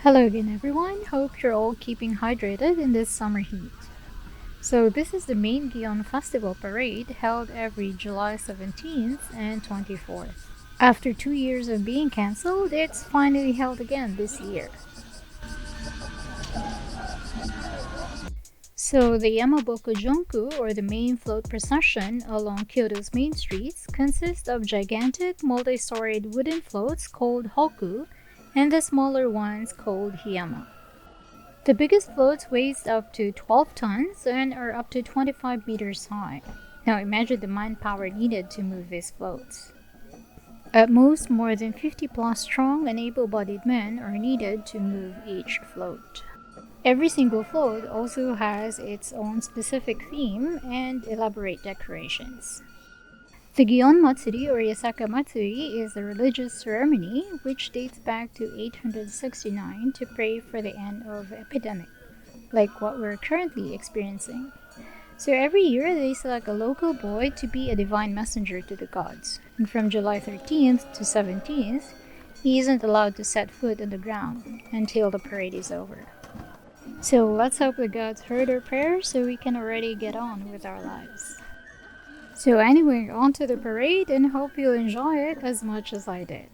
Hello again, everyone. Hope you're all keeping hydrated in this summer heat. So, this is the main Gion Festival parade held every July 17th and 24th. After 2 years of being cancelled, it's finally held again this year. So, the Yamaboko Junkō, or the main float procession along Kyoto's main streets, consists of gigantic multi-storied wooden floats called hoku and the smaller ones called hiyama. The biggest floats weigh up to 12 tons and are up to 25 meters high. Now imagine the manpower needed to move these floats. At most, more than 50 plus strong and able-bodied men are needed to move each float. Every single float also has its own specific theme and elaborate decorations. The Gion Matsuri or Yasaka Matsuri is a religious ceremony which dates back to 869 to pray for the end of epidemic, like what we're currently experiencing. So every year they select a local boy to be a divine messenger to the gods, and from July 13th to 17th, he isn't allowed to set foot on the ground until the parade is over. So let's hope the gods heard our prayers so we can already get on with our lives. So anyway, on to the parade and hope you'll enjoy it as much as I did.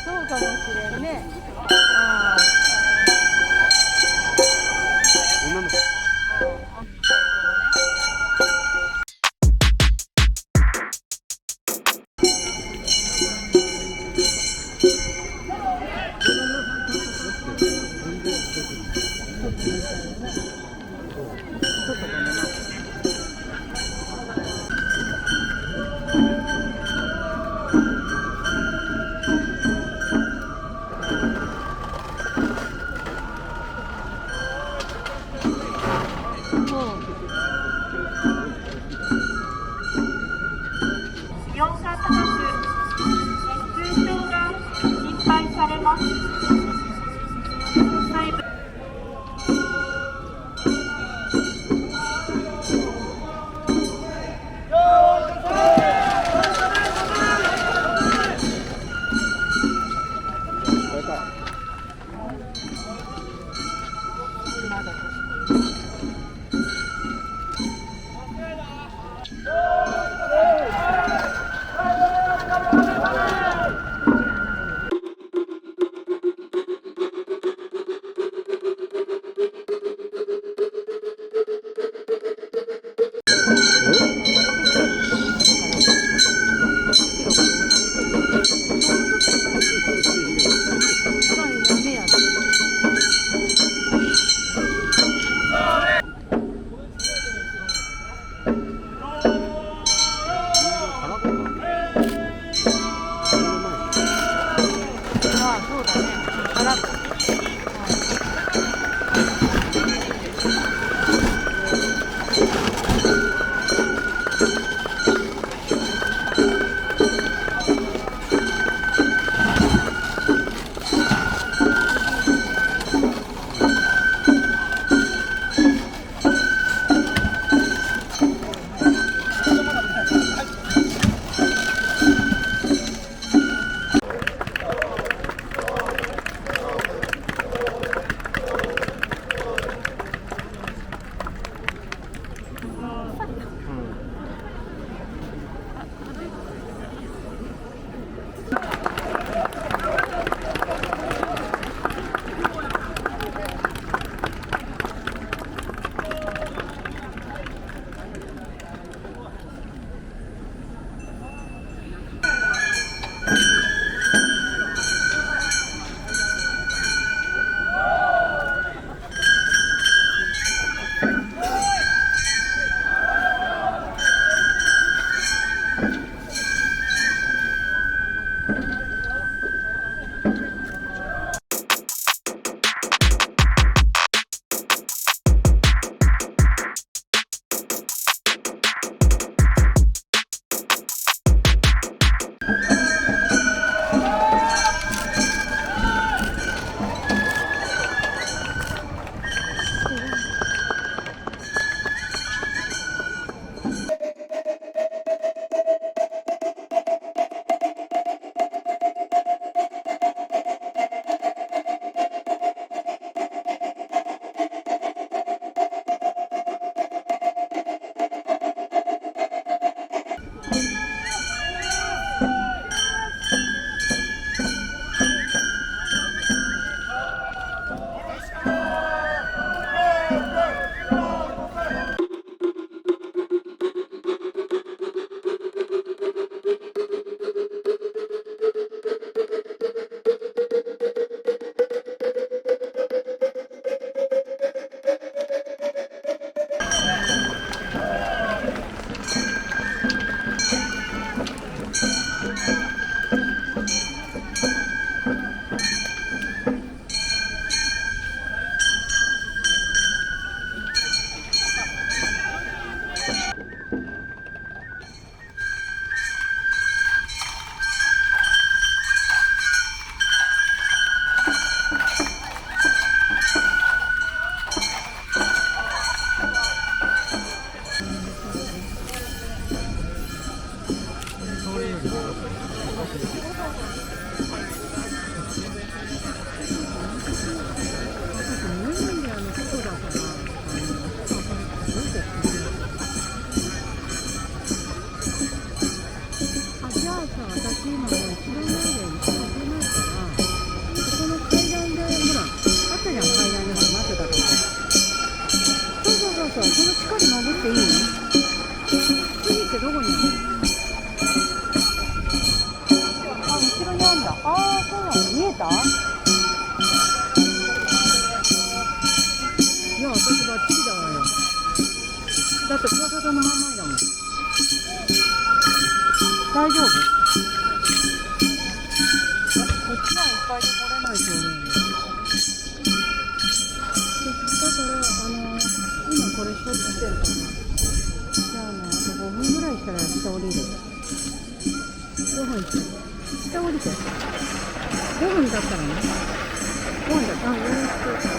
そうかもしれんね。女の子。気温が高く、熱中症が心配されます。じゃあさ、私今もう一番前で一番ないからた？いや、私バッチリだわよ。だって交差点のまんまいだもん。大丈夫？こっちはいっぱいで来れないと思うよ。だから、今これ一つ来てるから。じゃあね、あと5分ぐらいしたら下降りる。5分下降りて。5分だったらね。5分だったら、よろしく。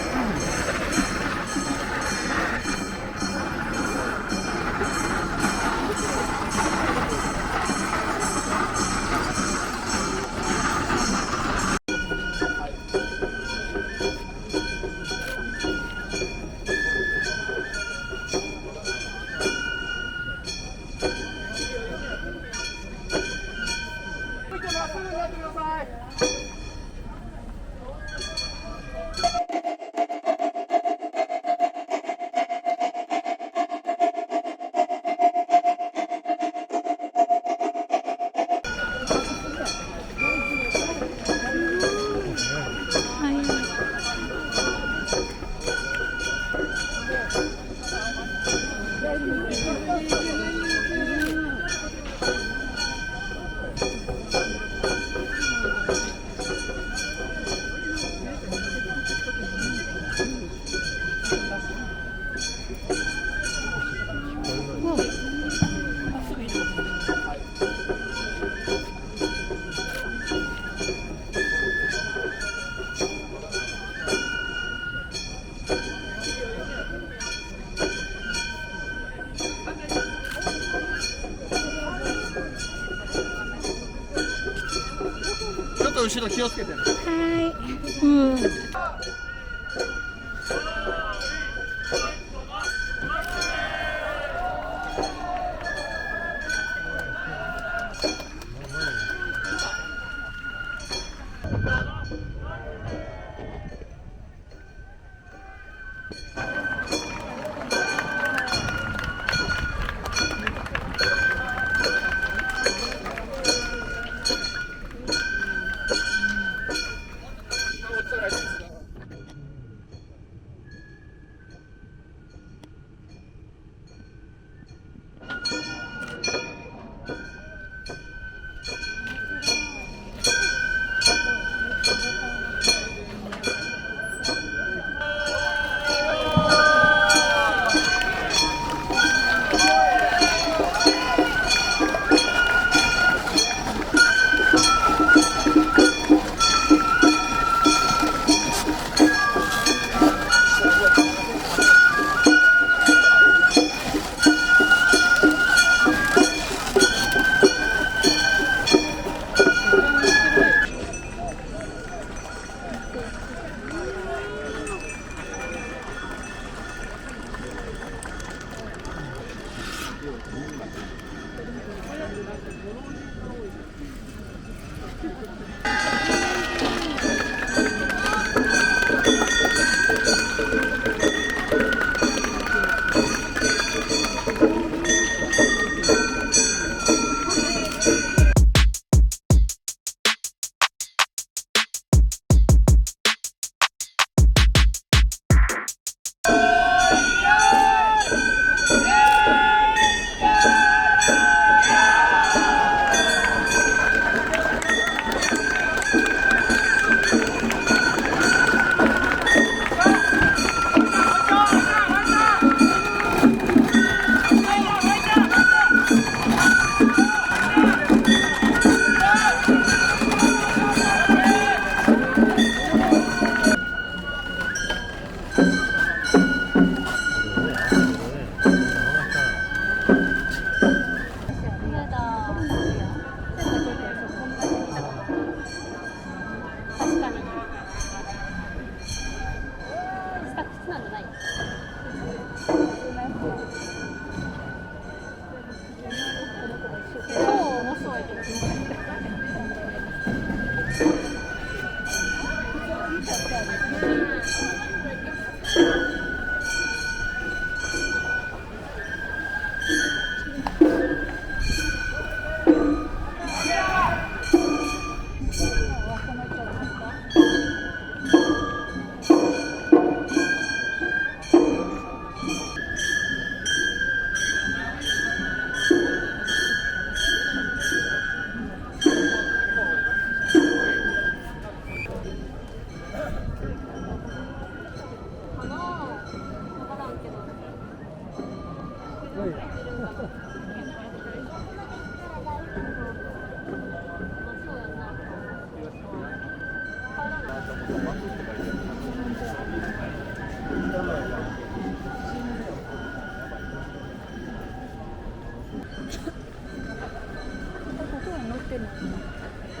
ちょっと後ろ気をつけてね。はい。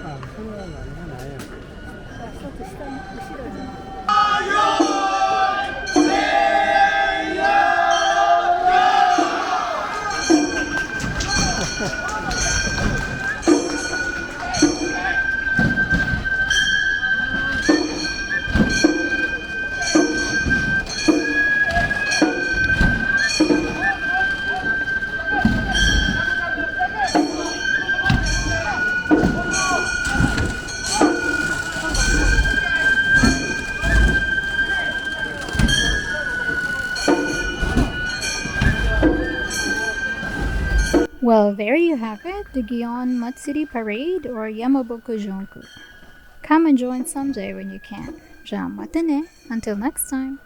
あ、それは何がないやん。ちょっと下に後ろに。Well, there you have it, the Gion Matsuri Parade or Yamaboko Junkō. Come and join someday when you can. じゃあまたね. Until next time.